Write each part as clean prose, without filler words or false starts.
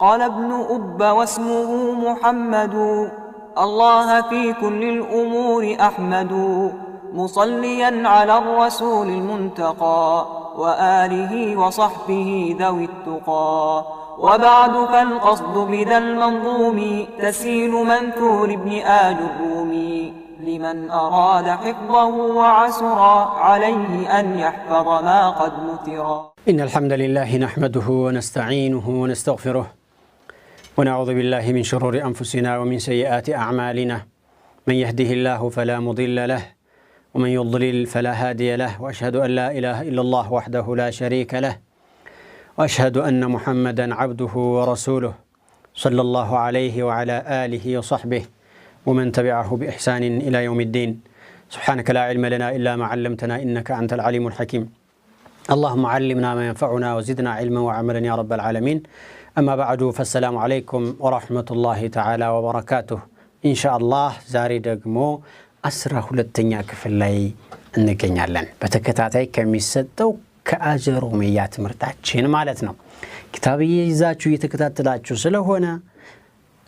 قال ابن أب واسمه محمد الله في كل الأمور أحمد مصليا على الرسول المنتقى وآله وصحبه ذوي التقى وبعد فالقصد بذا المنظوم تسهيل منثور ابن آل الرومي لمن أراد حفظه وعسرا عليه أن يحفظ ما قد نثرا. إن الحمد لله نحمده ونستعينه ونستغفره ونعوذ بالله من شرور أنفسنا ومن سيئات أعمالنا من يهده الله فلا مضل له ومن يضلل فلا هادي له وأشهد أن لا إله إلا الله وحده لا شريك له وأشهد أن محمدا عبده ورسوله صلى الله عليه وعلى آله وصحبه ومن تبعه بإحسان إلى يوم الدين. سبحانك لا علم لنا إلا ما علمتنا إنك أنت العليم الحكيم. اللهم علمنا ما ينفعنا وزدنا علما وعملا يا رب العالمين. أما بعد فالسلام عليكم ورحمة الله تعالى وبركاته. إن شاء الله زاري دقمو أسرى ሁለተኛ ክፍል ላይ እንገኛለን። በተከታታይ ከሚሰጠው ከአጀሮሚያ ትምህርታችን ማለት ነው። ኪታብ ይዛችሁ እየተከታተላችሁ ስለሆነ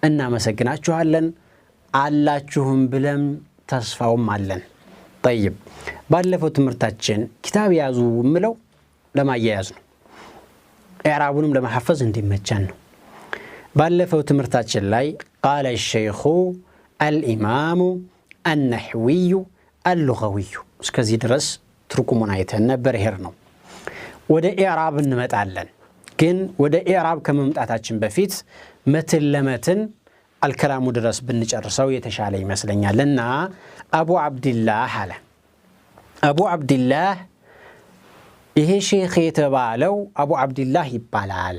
እናመሰግናችኋለን። አላችሁም ብለን ተስፋውም አለን። طيب ባለፈው ትምህርታችን ኪታብ ያዙ ምለው ለማያያዝ ነው። ኢዕራቡንም ለማሐፈዝ እንዲመቸን ነው። ባለፈው ትምህርታችን ላይ قال الشيخ الإمام النحوي اللغوي እስከዚህ ድረስ ትርጉሙን አይተን ነበር። ይሄር ነው። ወደ ኢዕራብ እንመጣለን። ግን ወደ ኢዕራብ ከመምጣታችን በፊት መትን ለመትን አልከላሙ ድረስ ብንጨርሰው የተሻለ ይመስለኛልና አቡ አብድላህ አለ። አቡ አብድላህ ይሄ ሼኽ የተባለው አቡ አብድላህ ይባላል።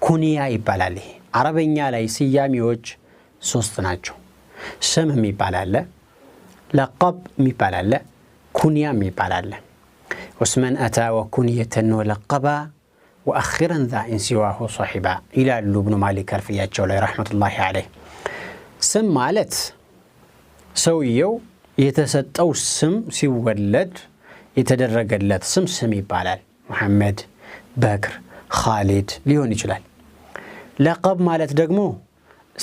ኩንያ ይባላል። ይሄ አረበኛ ላይ ስያሜዎች ሶስት ናቸው። ስም የሚባል አለ፣ ለቀብ የሚባል አለ፣ ኩንያ የሚባል አለ። ወስመን አታ ወኩንየተን ወለቀባ ወአኺረን ዛ ኢንሲዋሁ ሶሒባ ይላሉ ኢብኑ ማሊክ አልፊያቸው ላይ ረሕመቱላሂ ዐለይህ። ስም ማለት ሰውየው የተሰጠው ስም ሲወለድ የተደረገለት ስም ይባላል። መሐመድ፣ በክር፣ ኻሊድ ሊሆን ይችላል። ለቀብ ማለት ደግሞ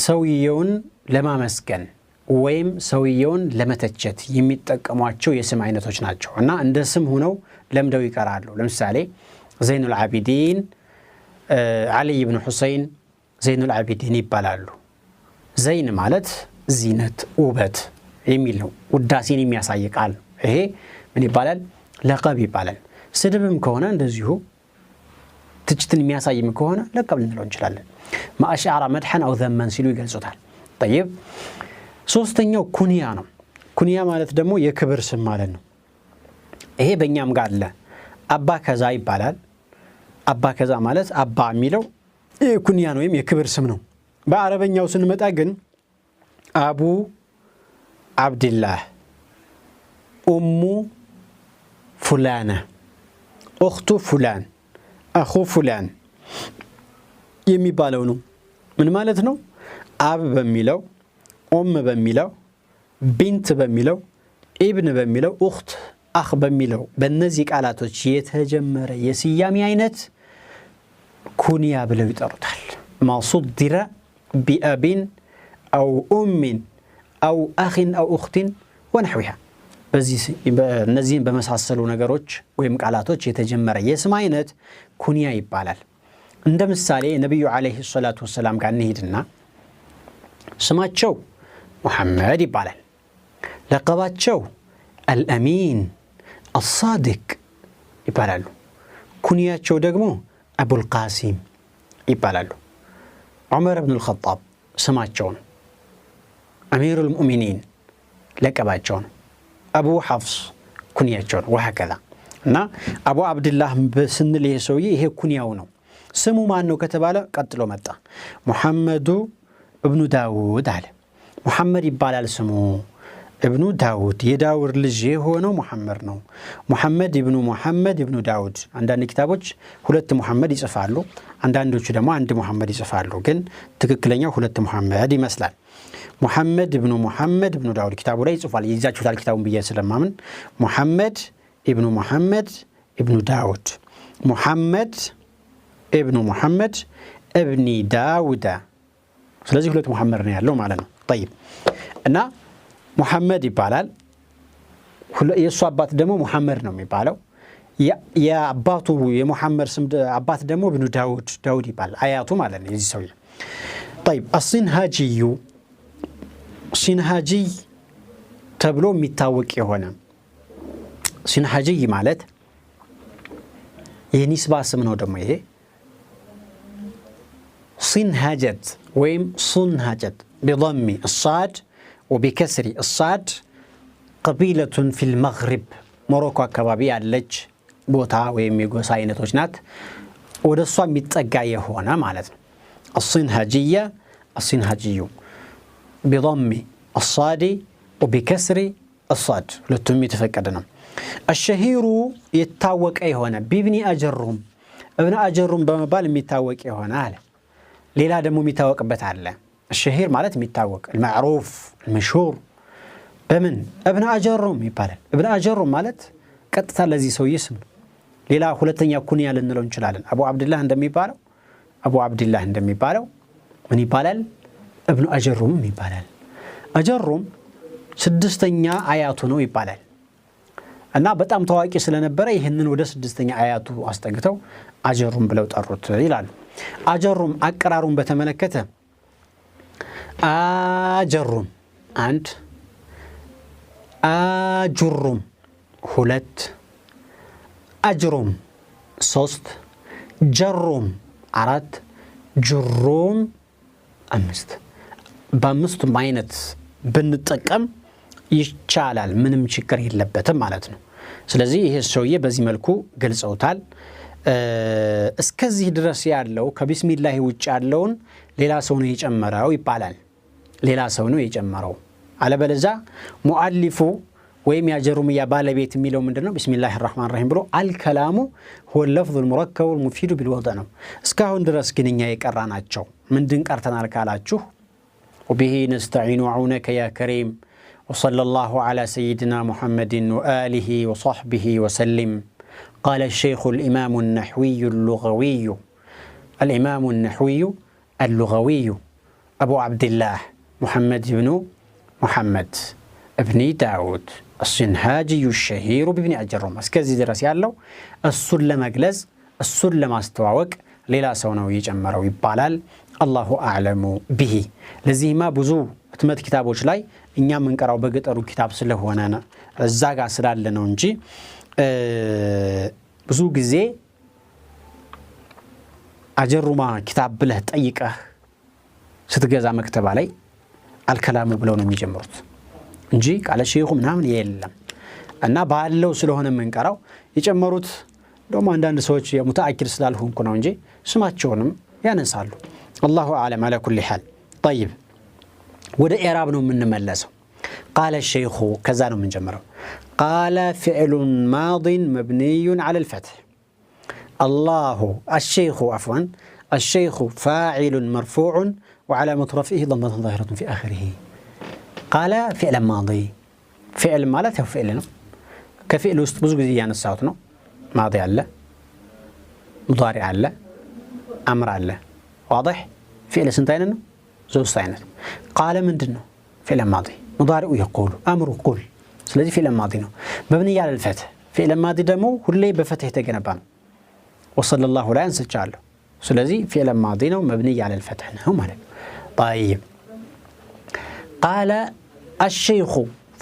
ሰውየውን ለማመስገን ወይም ሰውየውን ለመተቸት የሚጠቀሟቸው የስም አይነቶች ናቸው እና እንደ ስም ሆነው ለምደው ይቀራሉ። ለምሳሌ ዘይኑል ዓቢዲን ዓሊ ብን ሁሰይን ዘይኑል ዓቢዲን ይባላሉ። ዘይን ማለት ዚነት ውበት የሚል ነው። ውዳሴን የሚያሳይ ቃል ነው። ይሄ ምን ይባላል? ለቀብ ይባላል። ስድብም ከሆነ እንደዚሁ ትችትን የሚያሳይም ከሆነ ለቀብ ልንለው እንችላለን። ማአሻራ መድሐን አው ዘመን ሲሉ ይገልጹታል። طيب ሶስተኛው ኩንያ ነው። ኩንያ ማለት ደግሞ የክብር ስም ማለት ነው። ይሄ በእኛም ጋር አለ። አባ ከዛ ይባላል። አባ ከዛ ማለት አባ የሚለው ኩንያ ነው ወይም የክብር ስም ነው። በአረበኛው ስንመጣ ግን አቡ አብድላህ፣ ኡሙ ፉላና፣ እኽቱ ፉላን፣ አኹ ፉላን የሚባለው ነው። ምን ማለት ነው? አብ በሚለው፣ ኡም በሚለው፣ ቢንት በሚለው፣ ኢብን በሚለው፣ እኽት አኽ በሚለው በእነዚህ ቃላቶች የተጀመረ የስያሜ አይነት ኩንያ ብለው ይጠሩታል። ማ ሱድረ ቢአቢን አው ኡሚን አው አኺን አው እኽቲን ወነሕዊሃ እነዚህን በመሳሰሉ ነገሮች ወይም ቃላቶች የተጀመረ የስም አይነት ኩንያ ይባላል። እንደ ምሳሌ ነቢዩ ዓለይሂ ሰላቱ ወሰላም ጋር እንሂድና ስማቸው ሙሐመድ ይባላል። ለቀባቸው አልአሚን አሳድቅ ይባላሉ። ኩንያቸው ደግሞ አቡልቃሲም ይባላሉ። ዑመር ብን አልኸጣብ ስማቸው ነው። አሚሩል ሙእሚኒን ለቀባቸው ነው። አቡ ሐፍስ ኩንያቸው ነው። ወሀከዛ እና አቡ አብድላህ ስንል ይሄ ሰውዬ ይሄ ኩንያው ነው። ስሙ ማን ነው ከተባለ ቀጥሎ መጣ። ሙሐመዱ እብኑ ዳውድ አለ። ሙሐመድ ይባላል ስሙ። እብኑ ዳውድ የዳውድ ልጅ የሆነው ሙሐመድ ነው። ሙሐመድ ኢብኑ ዳውድ። አንዳንድ ኪታቦች ሁለት ሙሐመድ ይጽፋሉ፣ አንዳንዶቹ ደግሞ አንድ ሙሐመድ ይጽፋሉ። ግን ትክክለኛው ሁለት ሙሐመድ ይመስላል። ሙሐመድ ኢብኑ ዳውድ ኪታቡ ላይ ይጽፋል። ይዛችሁታል ኪታቡን ብዬ ስለማምን ሙሐመድ ኢብኑ ዳውድ፣ ሙሐመድ ኢብኑ ሙሐመድ እብኒ ዳውዳ ስለዚህ ሁለት ሙሐመድ ነው ያለው ማለት ነው طيب እና ሙሐመድ ይባላል የሱ አባት ደግሞ ሙሐመድ ነው የሚባለው የአባቱ የሙሐመድ ስም አባት ደግሞ ኢብኑ ዳውድ ይባላል አያቱ ማለት ነው የዚህ ሰውዬ طيب ሲንሃጂ ተብሎ የሚታወቅ የሆነ ሲንሃጂ ማለት የኒስባ ስም ነው ደግሞ ይሄ صنهاجت ويم صنهاجت بضم الصاد وبكسر الصاد قبيلة في المغرب موروكو አካባቢ ያለች ቦታ ወይም የጎሳ አይነቶች ናት ወደሷ የሚጠጋ የሆነ ማለት ነው الصنهاجي بضم الصاد وبكسر الصاد ሁለቱም የተፈቀደ ነው الشهير يتاوق የሆነ بابن أجرم ابن أجرم በመባል የሚታወቅ የሆነ አለ ሌላ ደግሞ የሚታወቅበት አለ الشهير ማለት የሚታወቅ المعروف المشهور በምን ابن أجرم ይባላል ابن أجرم ማለት ቀጥታ ለዚህ ሰው ይስም ሌላ ሁለተኛ ኩንያ ልንለው እንችላለን አቡ አብዱላህ እንደሚባለው ምን ይባላል ابن أجرم ይባላል أجرم ስድስተኛ አያቱ ነው ይባላል እና በጣም ታዋቂ ስለነበረ ይሄንን ወደ ስድስተኛ አያቱ አስጠግተው አጀሩም ብለው ጠሩት ይላሉ አጀሩም አቀራሩን በተመለከተ አጀሩም አንድ አጅሩም ሁለት አጅሩም ሶስት ጀሩም አራት ጅሩም አምስት በአምስቱም አይነት ብንጠቀም ይቻላል ምንም ችግር የለበትም ማለት ነው ስለዚህ ይሄ ሰውዬ በዚህ መልኩ ገልጸውታል እስከዚህ ድረስ ያለው ከቢስሚላህ ውጭ ያለውን ሌላ ሰው ነው የጨመረው ይባላል ሌላ ሰው ነው የጨመረው አለበለዛ ሙአሊፉ ወይም ያጀሩምያ ባለቤት የሚለው ምንድነው ቢስሚላሂር ረህማን ረሂም ብሎ አልከላሙ هو اللفظ المركب المفيد بالوضع ነው እስካሁን ድረስ ግንኛ የቀራናቸው ምንድን ቀርተናል ካላችሁ وبه نستعين وعونك يا كريم وصلى الله على سيدنا محمد وآله وصحبه وسلم قال الشيخ الإمام النحوي اللغوي أبو عبد الله محمد بن محمد ابن داود الصنهاجي الشهير بابن أجرم اسكزي دراسي ያለው እሱን ለመግለጽ እሱን ለማስተዋወቅ ሌላ ሰው ነው የጨመረው ይባላል الله أعلم به ለዚህማ ብዙ ህትመት ኪታቦች ላይ እኛ ምንቀራው በገጠሩ ኪታብ ስለሆነ እዛ ጋር ስላለ ነው እንጂ ብዙ ጊዜ አጀሩማ ኪታብ ብለህ ጠይቀህ ስትገዛ መክተባ ላይ አልከላሙ ብለው ነው የሚጀምሩት እንጂ ቃለ ሼኹ ምናምን የለም እና ባለው ስለሆነ ምንቀራው የጨመሩት ደግሞ አንዳንድ ሰዎች የሙተአኪር ስላልሆንኩ ነው እንጂ ስማቸውንም ያነሳሉ الله أعلم على كل حال طيب وده إعراب ነው የምንመለሰው قال الشيخ كذا ነው የምንጀምረው قال فعل ماض مبني على الفتح الله الشيخ فاعل مرفوع وعلامة رفعه ضمة ظاهرة في آخره قال فعل ماضي فعل مالته فعل ነው ከፊዕል ውስጥ ብዙ ጊዜ ያነሳሁት ነው ማዲ አለ ሙዳሪ አለ አምር አለ واضح فعل سنتين ነው ሶስት አይነት قال ምንድነው فعل ماضي مضارع يقول امر قل ስለዚህ فعل ماضي ነው مبني على الفتح فعل ماضي ደግሞ ሁሌ በفتح የተገነባ ነው وصلى الله ላይ አንስቻለሁ ስለዚህ فعل ماضي ነው مبني على الفتح ነው ማለት ነው طيب قال الشيخ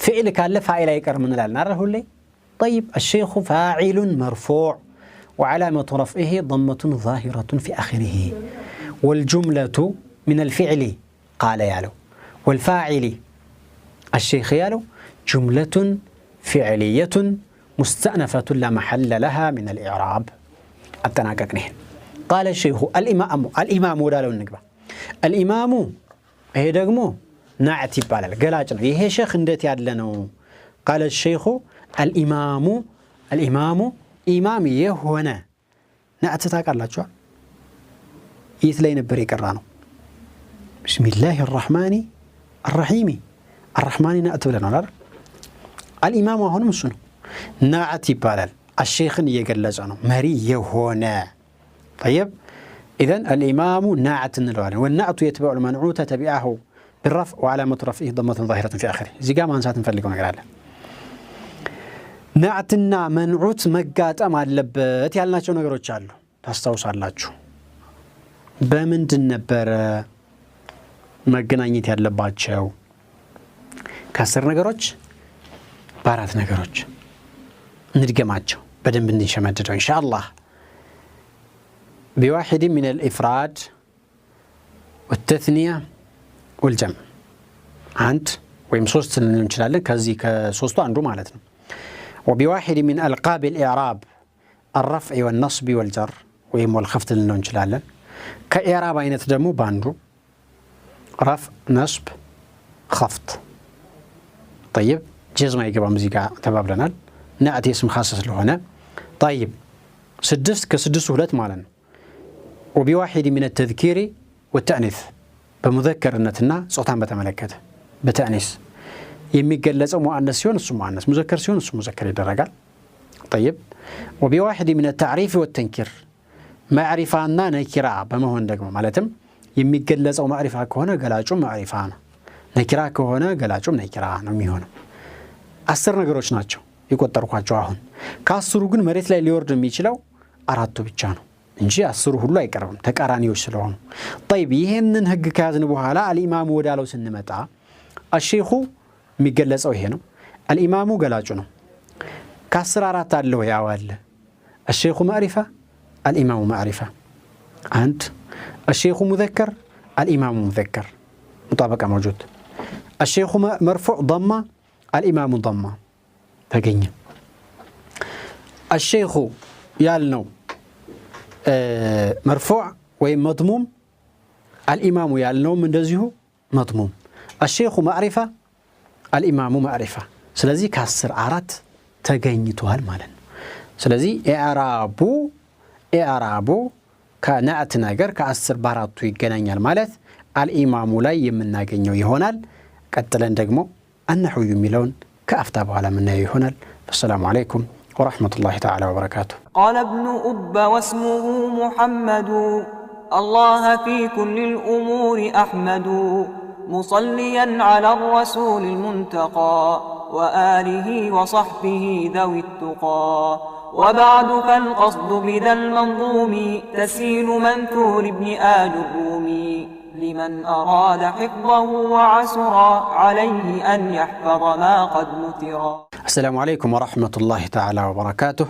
فعل ካለ فاعل አይቀር ምን እንላለን አይደል ሁሌ طيب الشيخ فاعل مرفوع وعلامة رفعه ضمة ظاهرة في آخره والجملة من الفعل قال يالو والفاعل الشيخ يالو جملة فعلية مستأنفة لا محل لها من الإعراب التناققنين قال الشيخ الإمام ودالو النقبة الإمام هي دقمو نعت يبالل قلاجنا هي شيخ اندت يادلنو قال الشيخ الإمام إمام يهونا نعت تاقالاتشوا يتلين بريك الرانو بسم الله الرحمن الرحيم الرحمن نعت لنا الإمام هون مسنو نعت يبالل الشيخ يقلزانو مري يهونا طيب إذن الإمام ناعت النلوان والنعت يتبع المنعوت تبعه بالرفع وعلامة رفعه ضمة ظاهرة في آخره زي قام أنسات نفلقوا نقرأ نعتنا منعوت مقات أمال لبت يالناچو نقروች አሉ ታስታውሳላችሁ በምንድን ነበር መገናኘት ያለባቸው ከአስር ነገሮች በአራት ነገሮች እንድገማቸው በደንብ እንድንሸመድደው ኢንሻአላህ بواحد من الإفراد والتثنية والجمع አንድ ወይም ሶስት ልንል እንችላለን ከዚህ ከሶስቱ አንዱ ማለት ነው وبواحد من ألقاب الإعراب الرفع والنصب والجر ويم والخفض لنو እንችላለን كإعراب አይነት ደግሞ ባንዱ رفع نصب خفض طيب جزم يجيبهم زي كا تبابلنا نأتي اسم خاص لهنا طيب سدست كسدس وهلات مالنا وبواحد من التذكير والتأنيث بمذكر النتنا صوتان بتملكته بتأنيث يميجلس أو مؤنث سيون اسم مؤنث مذكر سيون اسم مذكر الدرجة طيب وبواحد من التعريف والتنكير معرفة أننا نكرة بما هو ندقم مالتهم يميجلس أو معرفة كهنا قلاجم معرفة نكرة كهنا قلاجم نكرة نمي هنا አስር ነገሮች ናቸው ይቆጠርኳቸው አሁን ከአስሩ ግን መሬት ላይ ሊወርድ የሚችለው አራቱ ብቻ ነው እንጂ አስሩ ሁሉ አይቀርብም ተቃራኒዎች ስለሆኑ طيب ይሄንን ህግ ከያዝን በኋላ الامام ወዳለው ስንመጣ الشيخ የሚገለጸው ይሄ ነው الامام ገላጩ ነው ከአስር አራት አለው ያው አለ الشيخ معرفة الامام معرفة አንድ الشيخ مذكر الامام مذكر مطابقة موجود الشيخ مرفوع ضمه الإمام ضمة تجيني الشيخ يالنو مرفوع ومضموم الإمام يالنو من دزيه مضموم الشيخ معرفة الإمام معرفة سلازي كسر عرات تجيني توهال مالن سلازي إعرابو كنعت ناجر كأسر باراتو يجنين المالت الإمام لا يمنا جنيو يهونال كتلن دقمو النحو يميلون كأفتاب على من يهونال السلام عليكم ورحمة الله تعالى وبركاته قال ابن أب واسمه محمد الله في كل الأمور أحمد مصليا على الرسول المنتقى وآله وصحبه ذوي التقى وبعد فالقصد بذا المنظوم تسيل منثور ابن آل الرومي لمن أراد حفظه وعسرا عليه أن يحفظ ما قد نثرا السلام عليكم ورحمة الله تعالى وبركاته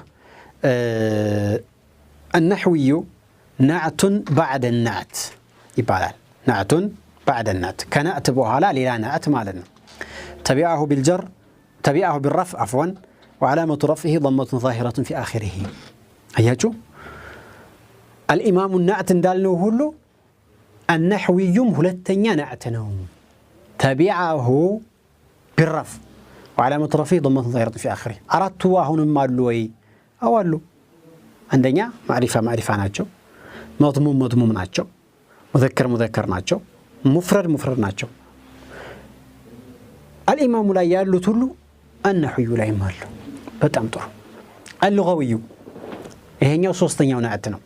النحوي نعت بعد النعت يبالال نعت بعد النعت كنعت بوهلا للا نعت مالنا تبعه بالجر تبعه بالرفع عفوا وعلامة رفعه ضمة ظاهرة في آخره أياجو الإمام النعت دالنو هلو النحوي هلتنيا نعتنو تبعه بالرفع وعلامة رفعه ضمة ظاهرة في آخره أردت واهن مالوي أولو عندنا معرفة ناتشو مضموم ناتشو مذكر ناتشو مفرد ناتشو الإمام لا يالو تلو النحوي لا يمالو بتأمطر اللغوي هنا صوستنيا ونعتنو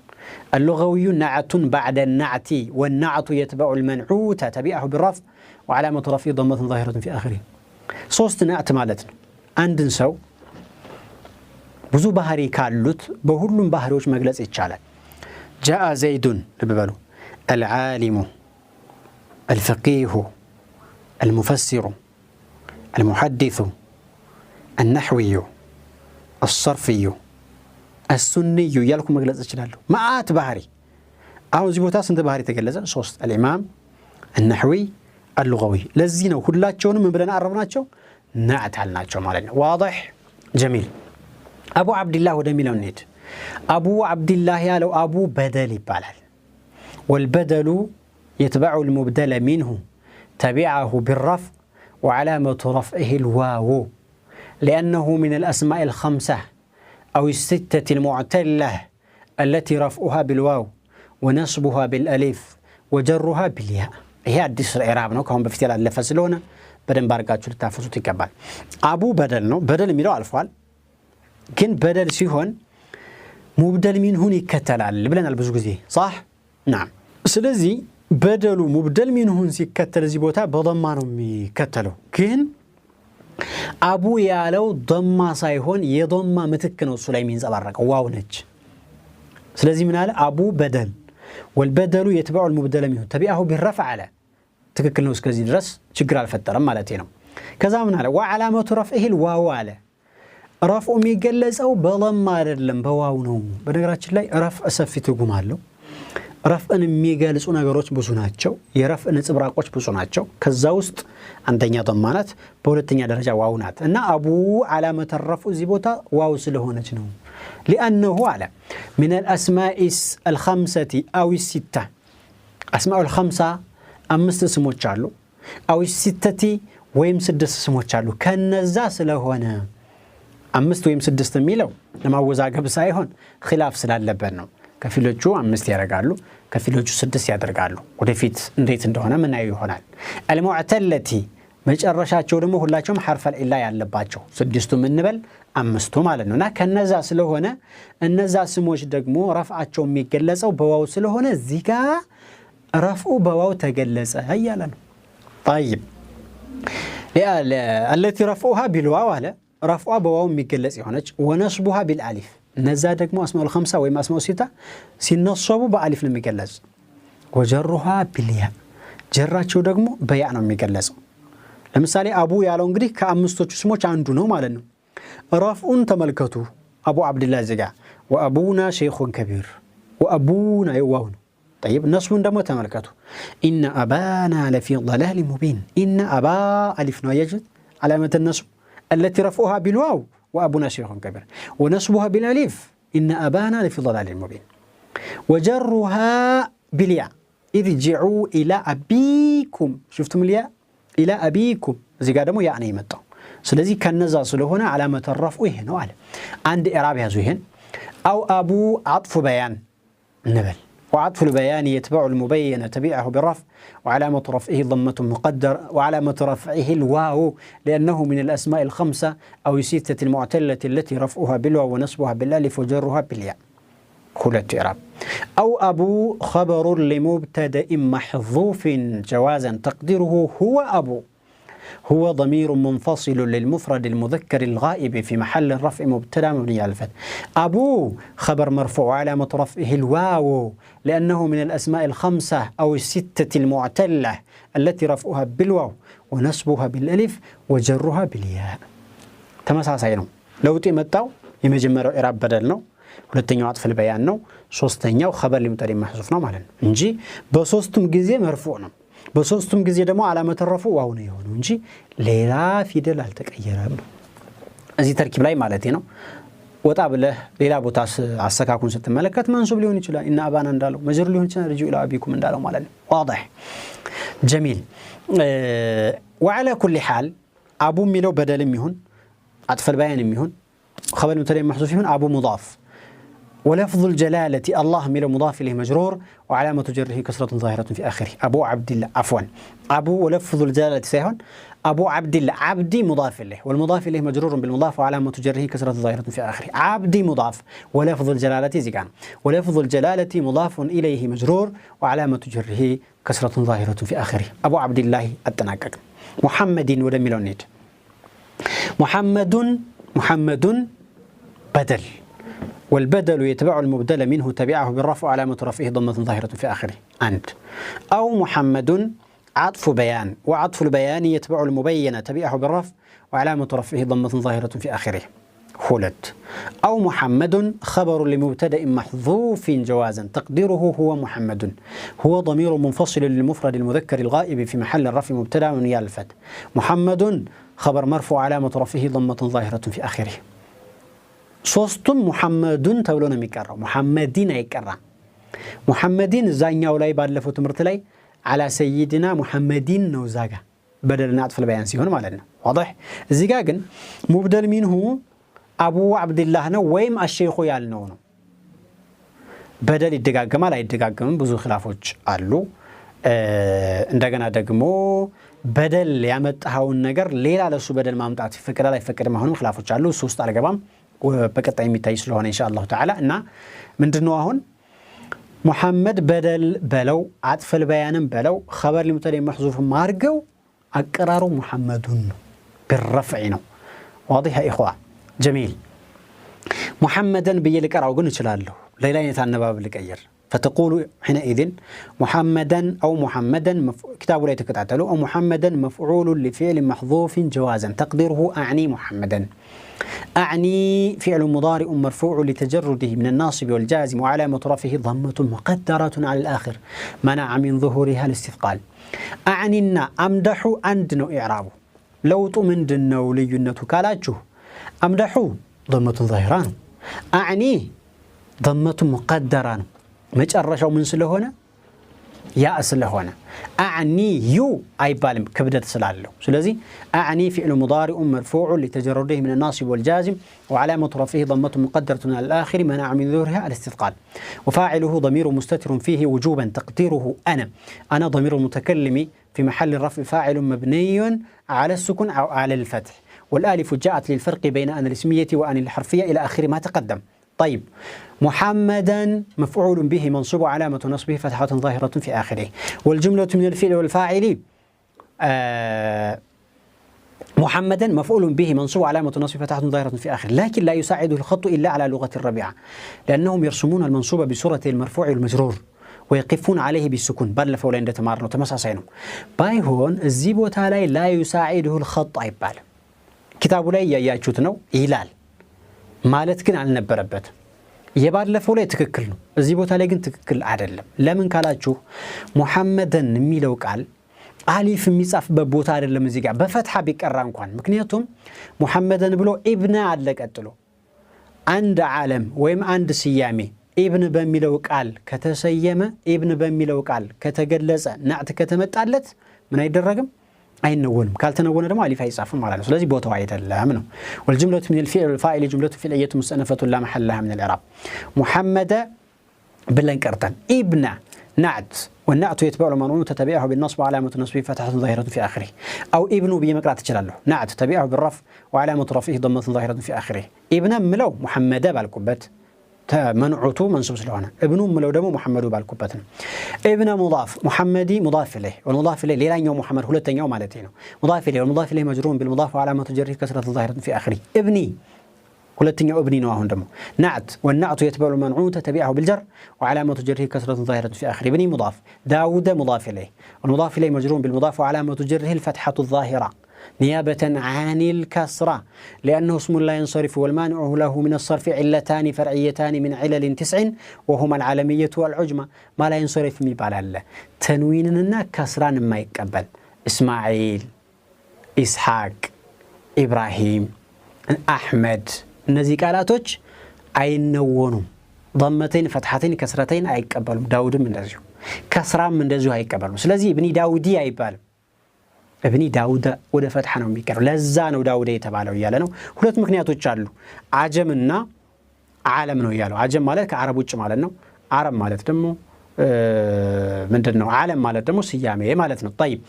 اللغوي نعت بعد النعت والنعت يتبع المنعوت تبعه بالرفع وعلامة رفعه ضمة ظاهرة في آخره صوست نعت مالتنا عندن سو بزو بحري كالوت بهلم بحريوش مجلس يتشالك جاء زيد لببالو العالم الفقيه المفسر المحدث النحوي الصرفي السني يالكم مجلس يتشالو معات بحري أو زبوتاس انت بحري تجلس صوست الإمام النحوي اللغوي لزينه كلاتشون من بلنا عربناتشو نعت علناتشو مالنا واضح جميل أبو عبد الله ودميلو نيت أبو عبد الله يالو أبو بدل يبالال والبدل يتبع المبدل منه تبعه بالرفع وعلامة رفعه الواو لأنه من الأسماء الخمسة أو الستة المعتلة التي رفعها بالواو ونصبها بالألف وجرها بالياء هي أديس الإعراب نو كهم بفتيل اللفظلونا بدن بارقاتشو لتافزو تكبال أبو بدل نو بدل ميلو ألفوال كن بدل سيهون مبدل من هون يكتلال بلنا البزوجي صح نعم ስለዚህ በደሉ ሙብደል ሚንሁን ሲከተል እዚህ ቦታ በضማ ነው የሚከተለው ግን አቡ ያለው ضማ ሳይሆን የضማ ምትክ ነው እሱ ላይ የሚንጸባረቀው ዋው ነች ስለዚህ ምን አለ አቡ በደል والبدل يتبع المبدل منه تبعه بالرفع على ትክክል ነው እስከዚህ ድረስ ችግር አልፈጠረም ማለት ነው ከዛ ምን አለ وعلامه رفعه الواو አለ رفع የሚገለጸው በضማ አይደለም በዋው ነው በነገራችን ላይ رفع ሰፊ ትርጉም አለው ረፍዕን የሚገልጹ ነገሮች ብዙ ናቸው የረፍዕ ንጽብራቆች ብዙ ናቸው ከዛ ውስጥ አንደኛ ضማ ናት በሁለተኛ ደረጃ ዋው ናት እና አቡ علامه الرفع እዚህ ቦታ ዋው ስለሆነች ነው لانه على من الاسماء الخمسه او السته اسماء الخمسه አምስት ስሞች አሉ او السته ወይም ስድስት ስሞች አሉ ከነዛ ስለሆነ አምስት ወይም ስድስት የሚለው ለማወዛገብ ሳይሆን ኺላፍ ስላለበት ነው ከፊሎቹ አምስት ያደርጋሉ ከፊሎቹ ስድስት ያደርጋሉ ወደፊት እንዴት እንደሆነ ምን ይሆናል المعتلتي መጨረሻቸው ደግሞ ሁላቸውም حرف العله ያለባቸው ስድስቱ ምንበል አምስቱ ማለት ነውና ከነዛ ስለሆነ እነዛ ስሞች ደግሞ ረፍዓቸው የሚገለጸው በዋው ስለሆነ እዚህ ጋር ረፍዑ በዋው ተገለጸ ያያለ ነው طيب التي رفعها بالواو على رفعها بواو የሚገለጽ ይሆነች ونصبها بالالف እነዛ ደግሞ اسماء الخمسه ወይ اسماء السته ሲነصቡ በአሊፍ ነው የሚገለጽ وجرها بالياء ጀራቸው ደግሞ በያ ነው የሚገለጸው ለምሳሌ አቡ ያለው እንግዲህ ከአምስቶቹ ስሞች አንዱ ነው ማለት ነው ረፍዑን ተመልከቱ አቡ አብዱላህ ዘጋ ወአቡና ሸይኹን ከቢር ወአቡና ይዋው طيب ነስቡን ደግሞ ተመልከቱ ኢነ አባና ለፊ ضلال مبين ኢነ አባ አሊፍ ነው يجد علامه النصب التي رفعها بالواو وابونا شيخ كبير ونصبها بالالف ان ابانا لفي ضلال مبين وجرها بالياء ارجعوا الى ابيكم شفتم الياء الى ابيكم እዚህ ጋር ደግሞ ያኔ የመጣው ስለዚህ ከነዛ ስለሆነ علامه الرفع ይሄ ነው አለ አንድ ኢራብ ያዙ ይሄን او ابو عطف بيان نبل وعطف البيان يتبع المبين تبعه بالرفع وعلامة رفعه ضمة مقدر وعلامة رفعه الواو لأنه من الأسماء الخمسة أو الستة المعتلة التي رفعها بالواو ونصبها بالالف وجرها بالياء خلت إعراب أو أبو خبر لمبتدأ محذوف جوازا تقديره هو أبو هو ضمير منفصل للمفرد المذكر الغائب في محل الرفع مبتدا مبني على الفتح أبو خبر مرفوع علامة رفعه الواو لأنه من الأسماء الخمسة أو الستة المعتلة التي رفعها بالواو ونصبها بالألف وجرها بالياء تمساسينو لو تمتاو يمجمروا إعراب بدلنا ሁለተኛው عطف البيان ነው ሶስተኛው خبر لمبتدا محذوف ነው ማለት ነው እንጂ በሶስቱም ጊዜ መርፉዕ ነው በሶስቱም ጊዜ ደግሞ علامه الرفع ዋው ነው የሆነው እንጂ ሌላ ፊደል አልተቀየረም እዚህ ተርኪብ ላይ ማለት ነው ወጣ ብለህ ሌላ ቦታ አሰካኩን ስትመለከት መንሱብ ሊሆን ይችላል እና አባና እንዳለው መጅሩር ሊሆን ይችላል رجوع الى ابيكم እንዳለው ማለት ነው واضح جميل وعلى كل حال ابو ሚለው በደልም ይሁን عطف البيان ይሁን خبر مبتدا محذوف ይሁን ابو مضاف ولفظ الجلالة الله ميله مضاف إليه مجرور وعلامة جره كسرة ظاهرة في آخره أبو عبد الله عفوا أبو ولفظ الجلالة سيهون أبو عبد الله عبدي مضاف إليه والمضاف إليه مجرور بالمضاف وعلامة جره كسرة ظاهرة في آخره عبدي مضاف ولفظ الجلالة زكان ولفظ الجلالة مضاف إليه مجرور وعلامة جره كسرة ظاهرة في آخره أبو عبد الله التناكك محمد ودميلون نيت محمد بدل والبدل يتبع المبدل منه تبعه بالرفع علامة رفعه ضمة ظاهرة في آخره أنت أو محمد عطف بيان وعطف البيان يتبع المبين تبعه بالرفع وعلامة رفعه ضمة ظاهرة في آخره خلت أو محمد خبر لمبتدأ محذوف جوازا تقديره هو محمد هو ضمير منفصل للمفرد المذكر الغائب في محل الرفع مبتدأ من يالفت محمد خبر مرفوع علامة رفعه ضمة ظاهرة في آخره ሶስቱም ሙሐመዱን ተብሎ ነው የሚቀራው ሙሐመዲን አይቀራም ሙሐመዲን እዛኛው ላይ ባለፈው ትምህርት ላይ على سيدنا محمدين ነው ዛጋ በደልና عطف البيان ሲሆን ማለት ነው واضح እዚህ ጋር ግን ሙብደል ሚንሁ አቡ አብዱላህ ነው ወይም አሸይኹ ያልነው ነው በደል ይደጋገማል አይደጋገምም ብዙ ኺላፎች አሉ እንደገና ደግሞ በደል ያመጣውን ነገር ሌላ ለሱ በደል ማምጣት ይፈቀዳል አይፈቀድም አሁንም ኺላፎች አሉ እሱ ውስጥ አልገባም በቀጣይ የሚታይ ስለሆነ ኢንሻአላህ ተዓላ እና ምንድነው አሁን محمد بدل بلو عطف البيان بلو خبر المبتدا محذوف مارجو أقرار محمد بالرفع واضح يا إخوة جميل محمدا بيلك أراو قلنا شلالله ليلا يتعنباب لك أير فتقول حينئذ محمدا أو محمدا كتاب لا يتكتعتلو أو محمدا مفعول لفعل محذوف جوازا تقديره أعني محمدا أعني فعل مضارع مرفوع لتجرده من الناصب والجازم وعلامة رفعه ضمة مقدرة على الآخر منع من ظهورها الاستثقال أعنينا أمدح عندنا إعرابه لو تؤمن دنا ولينته كالاجه أمدحوا ضمة ظاهران أعني ضمة مقدرة مجرشوا من سلهنا يا سلهنا أعني يو أي بالم كبدت سلاله سلازي أعني فعل مضارع مرفوع لتجرده من الناصب والجازم وعلامة رفعه ضمة مقدرة على الآخر منع من ظهورها الاستثقال وفاعله ضمير مستتر فيه وجوبا تقديره أنا ضمير المتكلم في محل الرفع فاعل مبني على السكون أو على الفتح والآلف جاءت للفرق بين أن الاسمية وأن الحرفية إلى آخر ما تقدم طيب محمدا مفعول به منصوب علامة نصبه فتحة ظاهرة في آخره والجملة من الفعل والفاعل محمدا مفعول به منصوب علامة نصبه فتحة ظاهرة في آخره لكن لا يساعده الخط إلا على لغة الربيعة لأنهم يرسمون المنصوب بصورة المرفوع والمجرور ويقفون عليه بالسكون بل فولين دتمارنو تمساسينو بايهون الزيبو تالاي لا يساعده الخط አይባል كتابو ላይ ያያችሁት ነው ይላል ማለት ግን አልነበረበት የባለፈው ላይ ትክክል ነው እዚህ ቦታ ላይ ግን ትክክል አይደለም ለምን ካላችሁ ሙሐመድን የሚለው ቃል አሊፍ የሚጻፍበት ቦታ አይደለም እዚህ ጋር በፈትሐ ቢቀራ እንኳን ምክንያቱም ሙሐመድን ብሎ ኢብነ አለ ቀጥሎ አንድ ዓለም ወይም አንድ ስያሜ ኢብን በሚለው ቃል ከተሰየመ ኢብን በሚለው ቃል ከተገለጸ ናዕት ከተመጣለት ምን አይደረግም አይነወንም ካልተነወነ ደግሞ አሊፍ አይጻፍም ማለት ነው ስለዚህ ቦታው አይደለም ነው والجملة من الفعل والفاعل جملة فعلية مستأنفة لا محل لها من الإعراب محمد بالانكرتن ابن نعت والنعت يتبع المنعوت تتبعه بالنصب وعلامة نصبه فتحة ظاهرة في آخره أو ابن بمقرأة تشلاله نعت تتبعه بالرفع وعلامة رفعه ضمة ظاهرة في آخره ابن ملو محمد بالكبت منعوته منصوب سلوانه ابن ملو دمو محمد بالكبتنا ابن مضاف محمدي مضاف إليه والمضاف إليه ليلان يوم محمد هلتين يوم مالتين مضاف إليه والمضاف إليه مجرور بالمضاف وعلامة جره كسرة ظاهرة في آخره ابني هلتين يوم ابني نواهن دمو نعت والنعت يتبع المنعوت تبعه بالجر وعلامة جره كسرة ظاهرة في آخره ابني مضاف داود مضاف إليه والمضاف إليه مجرور بالمضاف وعلامة جره الفتحة الظاهرة نيابة عن الكسرة لأنه اسم لا ينصرف والمانع له من الصرف علتان فرعيتان من علل 9 وهما العالمية والعجمة ما لا ينصرف من بالله تنويننا كسران ما يقبل إسماعيل إسحاق إبراهيم أحمد እነዚህ ቃላቶች አይነወኑም ضمتين فتحتين كسرتين አይቀበሉም ዳውድም እንደዚሁ ከስራም እንደዚሁ አይቀበሉም ስለዚህ ኢብኒ ዳውዲ አይባልም ابن داود وده فتحة ነው የሚቀረው ለዛ ነው ዳውድ የተባለው ይያለ ነው ሁለት ምክንያቶች አሉ አጀምና ዓለም ነው ይያለው አጀም ማለት ከአረብ ውጭ ማለት ነው አረብ ማለት ደግሞ ምንድነው ዓለም ማለት ደግሞ ስያሜ ማለት ነው طيب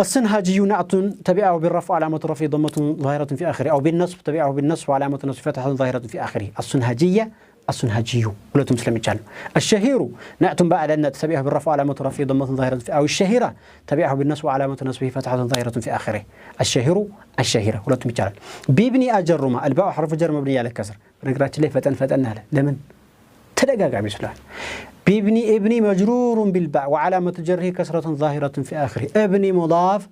السنهاجي نعت تبعه بالرفع علامة رفعه ضمة ظاهرة في آخره أو بالنصب تبعه بالنصب وعلامة نصب فتحة ظاهرة في آخره السنهاجية السنهاجي ولتم مسلم يتشالوا الشهير نعتم بعد أن تبعه بالرفع علامة رفعه ضمة ظاهرة في أو الشهيرة تبعه بالنصب وعلامة نصبه فتحة ظاهرة في آخره الشهير الشهيرة ولتم يتشالوا بابني أجرما الباء حرف جر مبني على الكسر نقرأت ليه فتن هذا لمن تدقق بسلام بابني ابني مجرور بالباء وعلامة جره كسرة ظاهرة في آخره ابني مضاف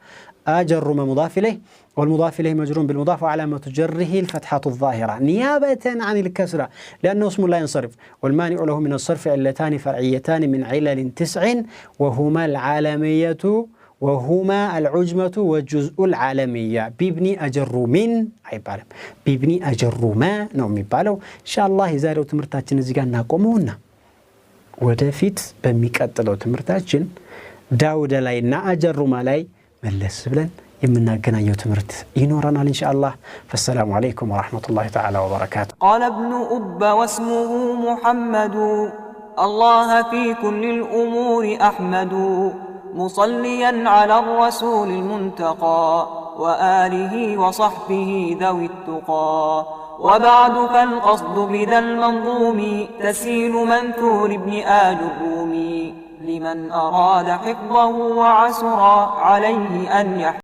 أجر مضاف إليه والمضاف إليه مجرور بالمضاف وعلامة جره الفتحة الظاهرة نيابة عن الكسرة لأنه اسم لا ينصرف والمانع له من الصرف علتان فرعيتان من علل 9 وهما العالمية وهما العجمة والجزء العالمية بابني أجر من عبارة بابني أجر ما نوم يبالو إن شاء الله يزاروا تمرتاتنا زيقانا قومونا ወደፊት በሚቀጥለው ትምህርታችን ዳውድ ላይና አጀሩ ማላይ መለስ ብለን የምናገናኘው ትምህርት ይኖረናል ኢንሻአላህ فالسلام عليكم ورحمة الله تعالى وبركاته قال ابن أب واسمه محمد الله في كل الأمور أحمد مصليا على الرسول المنتقى وآله وصحبه ذوي التقى وبعد فالقصد بذا المنظوم تسهيل منثور ابن آل الرومي لمن أراد حفظه وعسر عليه أن يحفظ